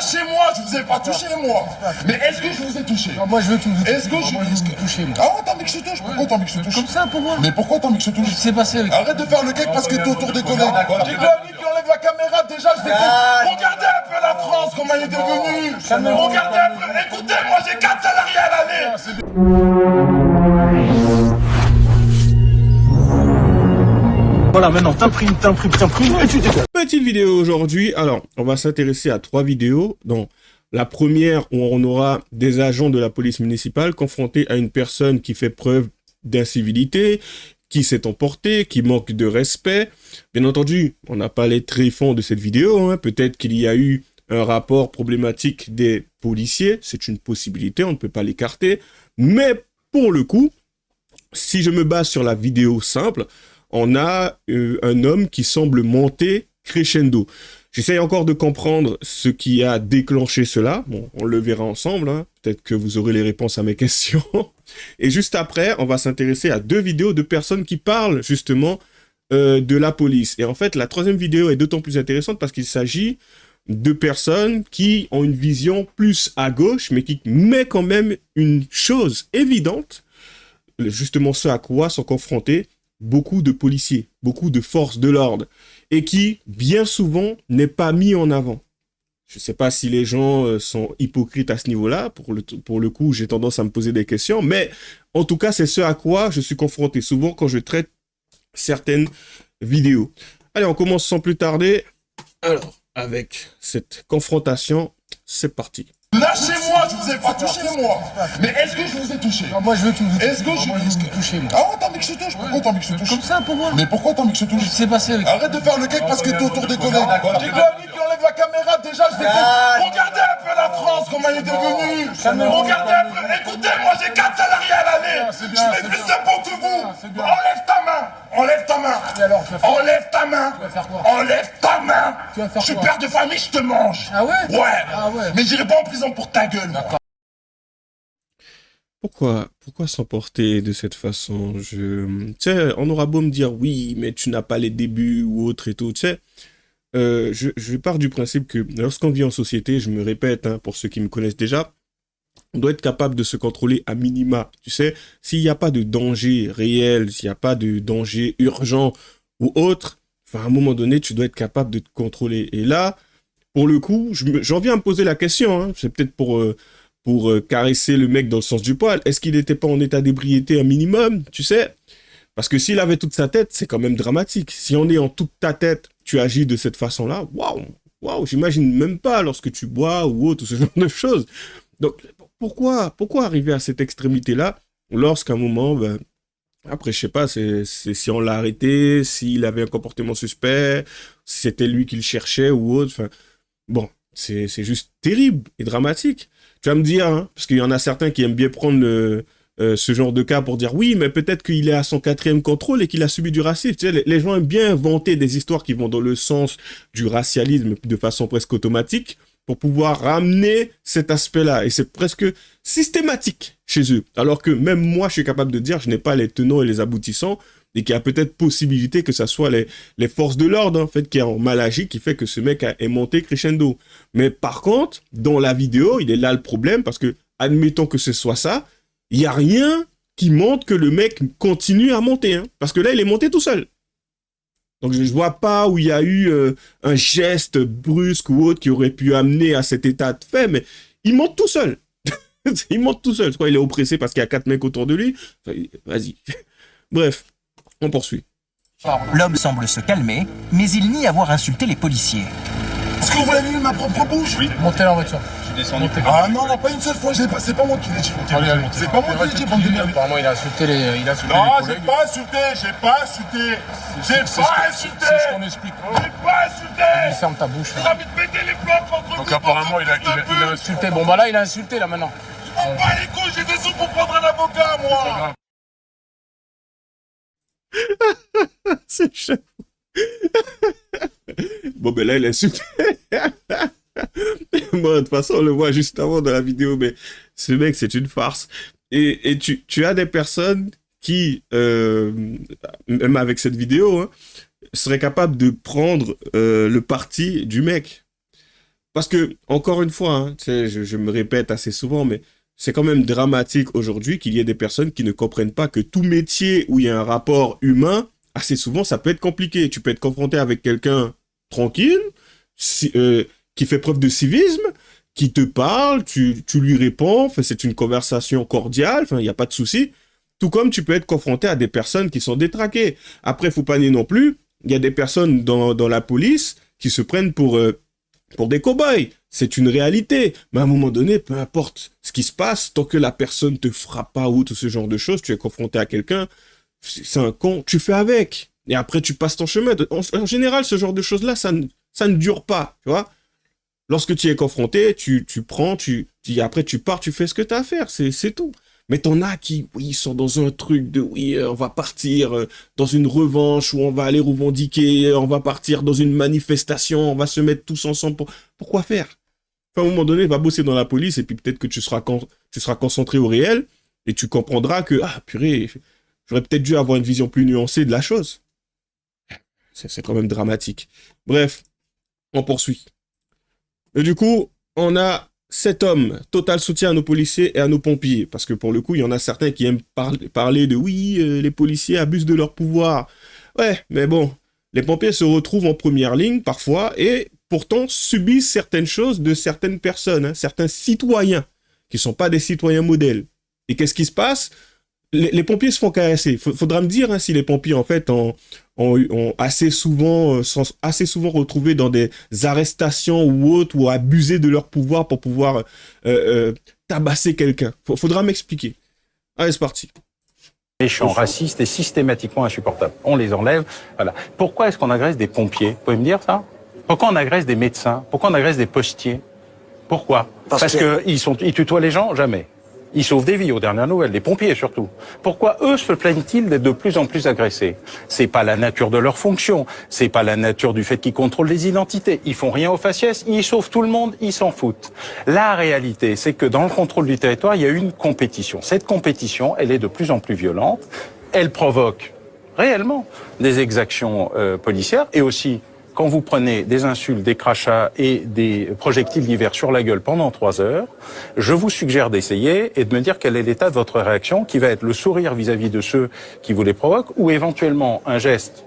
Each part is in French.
Lâchez-moi, je vous ai pas touché, moi. Mais est-ce que je vous ai touché? Non, moi je veux que tu me touches. Est-ce que je vous ai touché, moi? Ah ouais, t'as envie que je te touche? Pourquoi t'as envie que je te touche? Comme ça, pour moi. Mais pourquoi t'as envie que je te touche? Qu'est-ce qui s'est passé avec... Arrête de faire le cake parce que t'es autour des collègues. J'ai que l'ami qui enlève la caméra, déjà je vais... Regardez un peu la France, comment elle est devenue. Regardez un peu, écoutez-moi, j'ai 4 salariés à l'année. Voilà, maintenant t'imprimes, et tu dégages. Petite vidéo aujourd'hui. Alors, on va s'intéresser à 3 vidéos. Donc, la première, où on aura des agents de la police municipale confrontés à une personne qui fait preuve d'incivilité, qui s'est emportée, qui manque de respect. Bien entendu, on n'a pas les tréfonds de cette vidéo. Peut-être qu'il y a eu un rapport problématique des policiers. C'est une possibilité, on ne peut pas l'écarter. Mais pour le coup, si je me base sur la vidéo simple, on a un homme qui semble monter crescendo. J'essaye encore de comprendre ce qui a déclenché cela. Bon, on le verra ensemble. Peut-être que vous aurez les réponses à mes questions. Et juste après, on va s'intéresser à 2 vidéos de personnes qui parlent justement de la police. Et en fait, la 3e vidéo est d'autant plus intéressante parce qu'il s'agit de personnes qui ont une vision plus à gauche, mais qui met quand même une chose évidente, justement ce à quoi sont confrontés beaucoup de policiers, beaucoup de forces de l'ordre, et qui, bien souvent, n'est pas mis en avant. Je ne sais pas si les gens sont hypocrites à ce niveau-là. Pour le coup, j'ai tendance à me poser des questions, mais en tout cas, c'est ce à quoi je suis confronté souvent quand je traite certaines vidéos. Allez, on commence sans plus tarder. Alors, avec cette confrontation, c'est parti. Lâchez-moi, je vous ai pas touché, moi. Mais est-ce que je vous ai touché? Non, moi je veux que tu me touches. Est-ce que je moi, je veux me toucher, moi. Ah ouais, t'as envie que je te touche? Pourquoi t'as envie que je te touche? Comme ça, pour moi. Mais pourquoi t'as envie que je te touche? Qu'est-ce qui s'est passé avec... Arrête de faire le cake parce que t'es autour des collègues. J'ai que l'ami qui enlève la caméra, déjà je vais... Regardez un peu la France, comment elle est devenue. Regardez un peu, écoutez-moi, j'ai 4 salariés à l'année. Je fais plus d'impôts que vous. Enlève ta main. Enlève ta main. Et alors, tu vas faire... Enlève ta main. Tu vas faire quoi? Enlève ta main. Tu vas faire Je suis quoi? père de famille, je te mange. Ah ouais? Ouais. Ah ouais. Mais j'irai pas en prison pour ta gueule. Pourquoi s'emporter de cette façon? Tu sais, on aura beau me dire oui, mais tu n'as pas les débuts ou autre et tout, tu sais. Je pars du principe que lorsqu'on vit en société, je me répète, pour ceux qui me connaissent déjà, on doit être capable de se contrôler à minima. Tu sais, s'il n'y a pas de danger réel, s'il n'y a pas de danger urgent ou autre, à un moment donné, tu dois être capable de te contrôler. Et là, pour le coup, j'en viens à me poser la question, c'est peut-être pour caresser le mec dans le sens du poil. Est-ce qu'il n'était pas en état d'ébriété un minimum, tu sais? Parce que s'il avait toute sa tête, c'est quand même dramatique. Si on est en toute ta tête, tu agis de cette façon-là, waouh, j'imagine même pas lorsque tu bois ou autre, ce genre de choses. Donc, pourquoi arriver à cette extrémité-là lorsqu'à un moment, après, je sais pas, c'est si on l'a arrêté, s'il avait un comportement suspect, si c'était lui qui le cherchait ou autre, bon, c'est juste terrible et dramatique. Tu vas me dire, parce qu'il y en a certains qui aiment bien prendre ce genre de cas pour dire oui, mais peut-être qu'il est à son 4e contrôle et qu'il a subi du racisme. Tu sais, les gens aiment bien inventer des histoires qui vont dans le sens du racialisme de façon presque automatique pour pouvoir ramener cet aspect-là. Et c'est presque systématique chez eux. Alors que même moi, je suis capable de dire, je n'ai pas les tenants et les aboutissants et qu'il y a peut-être possibilité que ça soit les forces de l'ordre, en fait, qui ont mal agi, qui fait que ce mec est monté crescendo. Mais par contre, dans la vidéo, il est là le problème, parce que, admettons que ce soit ça, il n'y a rien qui montre que le mec continue à monter, parce que là, il est monté tout seul. Donc, je ne vois pas où il y a eu un geste brusque ou autre qui aurait pu amener à cet état de fait, mais il monte tout seul. Il monte tout seul. Je crois qu'il est oppressé parce qu'il y a 4 mecs autour de lui. Enfin, vas-y. Bref. On poursuit. L'homme semble se calmer, mais il nie avoir insulté les policiers. Est-ce que vous l'avez vu de ma propre bouche? Oui. Montez en voiture. Je suis descendu. Ah non, pas une seule fois, c'est pas moi qui l'ai dit. C'est pas moi qui l'ai dit, bande de merde. Apparemment, il a insulté les... Non, j'ai pas insulté. C'est ce qu'on explique. J'ai pas insulté. Ferme ta bouche. J'ai envie de péter les plombs contre vous. Donc apparemment, il a Insulté. Bon, bah là, il a insulté, là, maintenant. Je m'en bats les couilles, j'ai des sous pour prendre un avocat, moi. C'est chaud. Bon, ben là, il a insulté. Bon, de toute façon, on le voit juste avant dans la vidéo, mais ce mec, c'est une farce. Et tu as des personnes qui, même avec cette vidéo, seraient capables de prendre le parti du mec. Parce que, encore une fois, hein, tu sais, je me répète assez souvent, mais c'est quand même dramatique aujourd'hui qu'il y ait des personnes qui ne comprennent pas que tout métier où il y a un rapport humain, assez souvent, ça peut être compliqué. Tu peux être confronté avec quelqu'un tranquille, qui fait preuve de civisme, qui te parle, tu lui réponds, enfin, c'est une conversation cordiale, enfin, il n'y a pas de souci. Tout comme tu peux être confronté à des personnes qui sont détraquées. Après, faut pas nier non plus, il y a des personnes dans la police qui se prennent pour des cow-boys. C'est une réalité. Mais à un moment donné, peu importe ce qui se passe, tant que la personne te frappe pas ou tout ce genre de choses, tu es confronté à quelqu'un, c'est un con, tu fais avec. Et après, tu passes ton chemin. En général, ce genre de choses-là, ça ne dure pas, tu vois. Lorsque tu es confronté, tu prends, après tu pars, tu fais ce que tu as à faire, c'est tout. Mais t'en as qui, oui, sont dans un truc de, oui, on va partir dans une revanche, ou on va aller revendiquer, on va partir dans une manifestation, on va se mettre tous ensemble pourquoi faire? Enfin, à un moment donné, va bosser dans la police, et puis peut-être que tu seras concentré au réel, et tu comprendras que, ah, purée, j'aurais peut-être dû avoir une vision plus nuancée de la chose. C'est quand même dramatique. Bref, on poursuit. Et du coup, on a 7 hommes, total soutien à nos policiers et à nos pompiers. Parce que pour le coup, il y en a certains qui aiment parler de oui, les policiers abusent de leur pouvoir. Ouais, mais bon, les pompiers se retrouvent en première ligne parfois et pourtant subissent certaines choses de certaines personnes, hein, certains citoyens qui ne sont pas des citoyens modèles. Et qu'est-ce qui se passe? Les pompiers se font caresser. Faudra me dire hein, si les pompiers, en fait, ont assez souvent, sont assez souvent retrouvés dans des arrestations ou autres, ou abusé de leur pouvoir pour pouvoir tabasser quelqu'un. Faudra m'expliquer. Allez, c'est parti. Méchants, racistes et systématiquement insupportables. On les enlève. Voilà. Pourquoi est-ce qu'on agresse des pompiers? Vous pouvez me dire ça? Pourquoi on agresse des médecins? Pourquoi on agresse des postiers? Pourquoi? Parce qu'ils tutoient les gens? Jamais. Ils sauvent des vies aux dernières nouvelles, des pompiers surtout. Pourquoi eux se plaignent-ils d'être de plus en plus agressés? C'est pas la nature de leur fonction, c'est pas la nature du fait qu'ils contrôlent les identités. Ils font rien aux faciès, ils sauvent tout le monde, ils s'en foutent. La réalité, c'est que dans le contrôle du territoire, il y a une compétition. Cette compétition, elle est de plus en plus violente. Elle provoque réellement des exactions policières et aussi quand vous prenez des insultes, des crachats et des projectiles divers sur la gueule pendant 3 heures, je vous suggère d'essayer et de me dire quel est l'état de votre réaction, qui va être le sourire vis-à-vis de ceux qui vous les provoquent, ou éventuellement un geste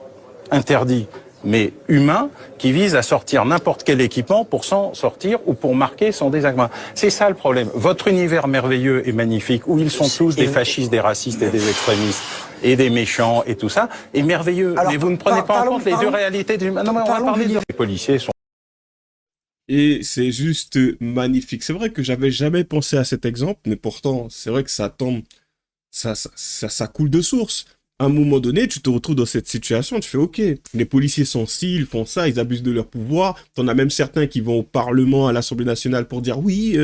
interdit mais humain qui vise à sortir n'importe quel équipement pour s'en sortir ou pour marquer son désagrément. C'est ça le problème. Votre univers merveilleux et magnifique, où ils sont tous des fascistes, des racistes et des extrémistes, et des méchants et tout ça, est merveilleux. Alors, mais vous ne prenez pas en compte les deux réalités du... Non, mais on va parler de... Les policiers sont... Et c'est juste magnifique. C'est vrai que j'avais jamais pensé à cet exemple, mais pourtant, c'est vrai que ça tombe... Ça coule de source. À un moment donné, tu te retrouves dans cette situation, tu fais ok, les policiers sont ci, ils font ça, ils abusent de leur pouvoir. T'en as même certains qui vont au Parlement, à l'Assemblée nationale pour dire oui,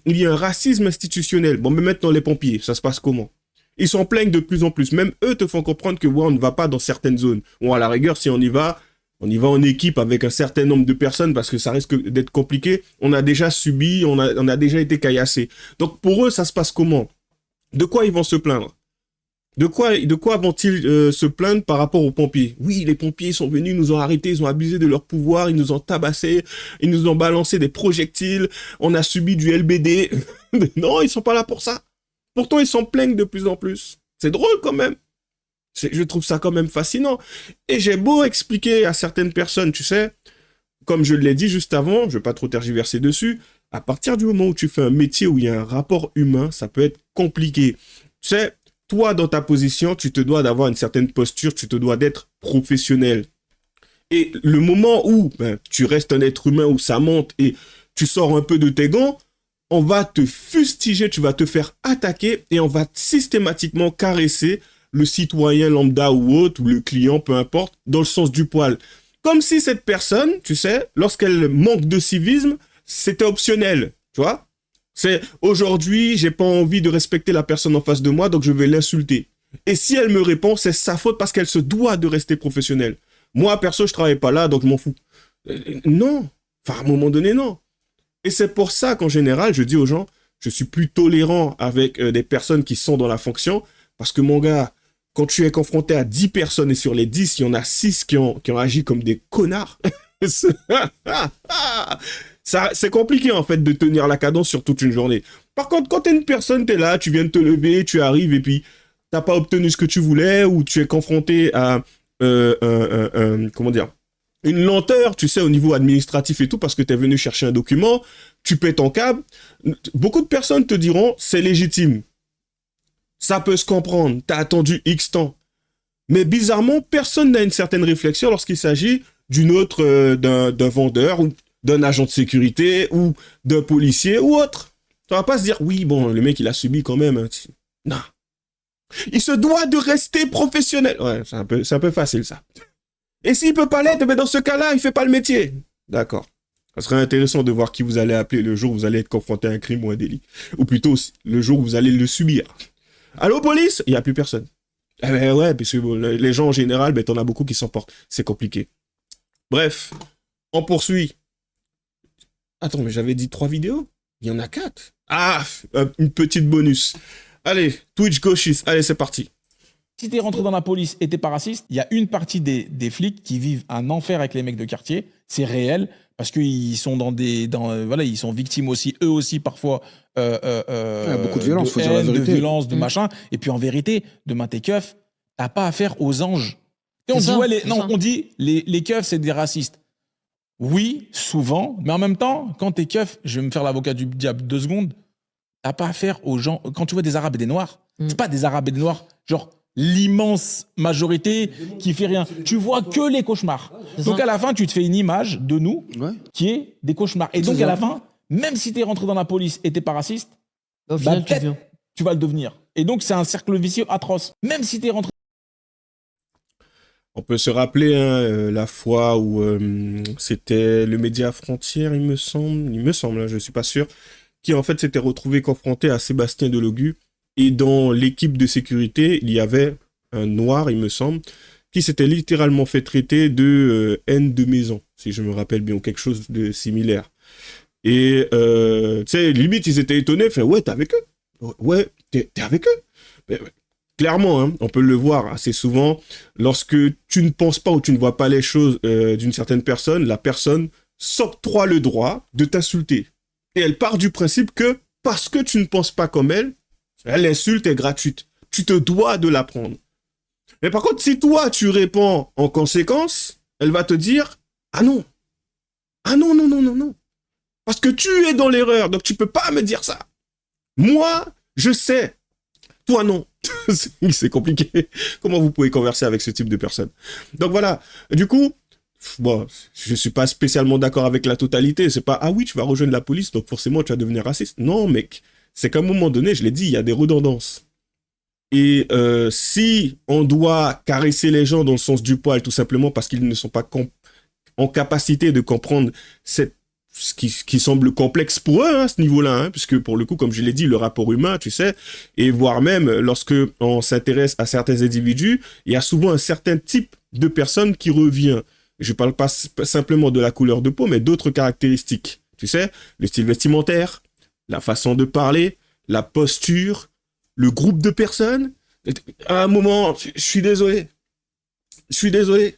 il y a un racisme institutionnel. Bon, mais maintenant les pompiers, ça se passe comment? Ils s'en plaignent de plus en plus. Même eux te font comprendre que ouais, on ne va pas dans certaines zones. Ou à la rigueur, si on y va en équipe avec un certain nombre de personnes parce que ça risque d'être compliqué. On a déjà subi, on a déjà été caillassés. Donc pour eux, ça se passe comment? De quoi ils vont se plaindre? De quoi vont-ils se plaindre par rapport aux pompiers? Oui, les pompiers sont venus, nous ont arrêtés, ils ont abusé de leur pouvoir, ils nous ont tabassés, ils nous ont balancé des projectiles, on a subi du LBD. Non, ils sont pas là pour ça. Pourtant, ils s'en plaignent de plus en plus. C'est drôle quand même. Je trouve ça quand même fascinant. Et j'ai beau expliquer à certaines personnes, tu sais, comme je l'ai dit juste avant, je vais pas trop tergiverser dessus, à partir du moment où tu fais un métier où il y a un rapport humain, ça peut être compliqué. Tu sais, toi, dans ta position, tu te dois d'avoir une certaine posture, tu te dois d'être professionnel. Et le moment où tu restes un être humain, où ça monte et tu sors un peu de tes gants, on va te fustiger, tu vas te faire attaquer et on va systématiquement caresser le citoyen lambda ou autre, ou le client, peu importe, dans le sens du poil. Comme si cette personne, tu sais, lorsqu'elle manque de civisme, c'était optionnel, tu vois. C'est aujourd'hui, j'ai pas envie de respecter la personne en face de moi, donc je vais l'insulter. Et si elle me répond, c'est sa faute parce qu'elle se doit de rester professionnelle. Moi, perso, je travaille pas là, donc je m'en fous. Non. Enfin, à un moment donné, non. Et c'est pour ça qu'en général, je dis aux gens, je suis plus tolérant avec des personnes qui sont dans la fonction, parce que mon gars, quand tu es confronté à 10 personnes et sur les 10, il y en a 6 qui ont agi comme des connards, Ça, c'est compliqué, en fait, de tenir la cadence sur toute une journée. Par contre, quand t'es une personne, t'es là, tu viens de te lever, tu arrives et puis t'as pas obtenu ce que tu voulais ou tu es confronté à, comment dire, une lenteur, tu sais, au niveau administratif et tout, parce que t'es venu chercher un document, tu paies ton câble. Beaucoup de personnes te diront, c'est légitime. Ça peut se comprendre, t'as attendu X temps. Mais bizarrement, personne n'a une certaine réflexion lorsqu'il s'agit d'une autre, d'un vendeur ou d'un agent de sécurité ou d'un policier ou autre. On va pas se dire, oui, bon, le mec, il a subi quand même. Non. Il se doit de rester professionnel. Ouais, c'est un peu facile, ça. Et s'il peut pas l'être, mais dans ce cas-là, il fait pas le métier. D'accord. Ça serait intéressant de voir qui vous allez appeler le jour où vous allez être confronté à un crime ou un délit. Ou plutôt, le jour où vous allez le subir. Allô, police? Il n'y a plus personne. Eh ben ouais, parce que bon, les gens en général, ben, t'en as beaucoup qui s'emportent. C'est compliqué. Bref, on poursuit. Attends, mais j'avais dit 3 vidéos? Il y en a 4. Ah, une petite bonus. Allez, Twitch gauchiste. Allez, c'est parti. Si t'es rentré dans la police et t'es pas raciste, il y a une partie des flics qui vivent un enfer avec les mecs de quartier. C'est réel parce qu'ils sont voilà, ils sont victimes aussi, eux aussi parfois. Beaucoup de violence, faut dire la haine, de vérité. violence, de machin. Et puis en vérité, demain t'es keuf, t'as pas affaire aux anges. Et on dit on dit les keufs c'est des racistes. Oui, souvent, mais en même temps, quand t'es keuf, je vais me faire l'avocat du diable 2 secondes. T'as pas affaire aux gens. Quand tu vois des Arabes et des Noirs, c'est pas des Arabes et des Noirs, genre l'immense majorité qui fait rien. Tu vois que les cauchemars. Donc à la fin, tu te fais une image de nous qui est des cauchemars. Et donc à la fin, même si t'es rentré dans la police et t'es pas raciste, Au final, tu vas le devenir. Et donc c'est un cercle vicieux atroce. Même si t'es rentré. On peut se rappeler la fois où c'était le Média Frontière, il me semble, hein, je suis pas sûr, qui en fait s'était retrouvé confronté à Sébastien Delogu. Et dans l'équipe de sécurité, il y avait un noir, il me semble, qui s'était littéralement fait traiter de haine de maison, si je me rappelle bien, ou quelque chose de similaire. Et tu sais, limite, ils étaient étonnés, fait ouais, t'es avec eux. Ouais, t'es avec eux. Mais, clairement, hein, on peut le voir assez souvent, lorsque tu ne penses pas ou tu ne vois pas les choses d'une certaine personne, la personne s'octroie le droit de t'insulter. Et elle part du principe que, parce que tu ne penses pas comme elle, l'insulte est gratuite. Tu te dois de la prendre. Mais par contre, si toi, tu réponds en conséquence, elle va te dire « Ah non. Ah non, non, non, non, non. Parce que tu es dans l'erreur, donc tu peux pas me dire ça. Moi, je sais. Toi, non. » C'est compliqué. Comment vous pouvez converser avec ce type de personne? Donc voilà. Du coup, bon, je suis pas spécialement d'accord avec la totalité. C'est pas « Ah oui, tu vas rejoindre la police, donc forcément, tu vas devenir raciste. » Non, mec. C'est qu'à un moment donné, je l'ai dit, il y a des redondances. Et si on doit caresser les gens dans le sens du poil, tout simplement parce qu'ils ne sont pas en capacité de comprendre ce qui semble complexe pour eux, hein, ce niveau-là, hein, puisque pour le coup, comme je l'ai dit, le rapport humain, tu sais, et voire même lorsque on s'intéresse à certains individus, il y a souvent un certain type de personne qui revient. Je ne parle pas simplement de la couleur de peau, mais d'autres caractéristiques. Tu sais, le style vestimentaire, la façon de parler, la posture, le groupe de personnes. À un moment, je suis désolé. Je suis désolé.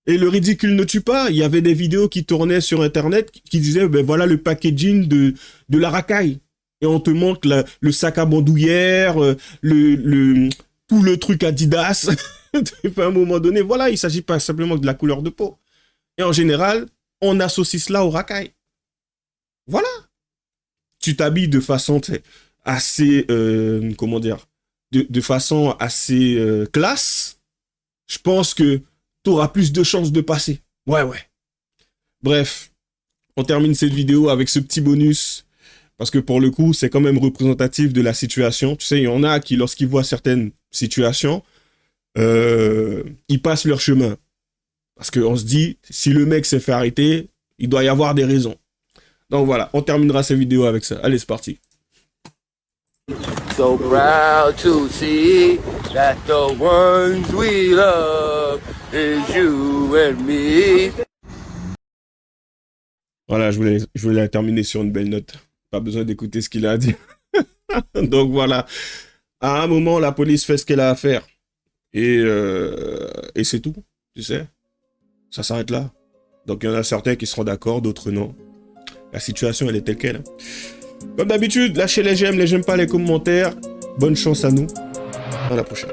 Et le ridicule ne tue pas. Il y avait des vidéos qui tournaient sur Internet qui disaient, ben voilà le packaging de la racaille. Et on te montre le sac à bandoulière, tout le truc Adidas. À un moment donné, voilà, il ne s'agit pas simplement de la couleur de peau. Et en général, on associe cela au racaille. Voilà. Tu t'habilles de façon assez, comment dire, de façon assez classe, je pense que tu auras plus de chances de passer. Ouais. Bref, on termine cette vidéo avec ce petit bonus, parce que pour le coup, c'est quand même représentatif de la situation. Tu sais, il y en a qui, lorsqu'ils voient certaines situations, ils passent leur chemin. Parce qu'on se dit, si le mec s'est fait arrêter, il doit y avoir des raisons. Donc voilà, on terminera cette vidéo avec ça. Allez, c'est parti. So proud to see that the ones we love is you and me. Voilà, je voulais la terminer sur une belle note. Pas besoin d'écouter ce qu'il a à dire. Donc voilà. À un moment, la police fait ce qu'elle a à faire. Et c'est tout, tu sais. Ça s'arrête là. Donc il y en a certains qui seront d'accord, d'autres non. La situation, elle est telle qu'elle. Comme d'habitude, lâchez les j'aime pas les commentaires. Bonne chance à nous. À la prochaine.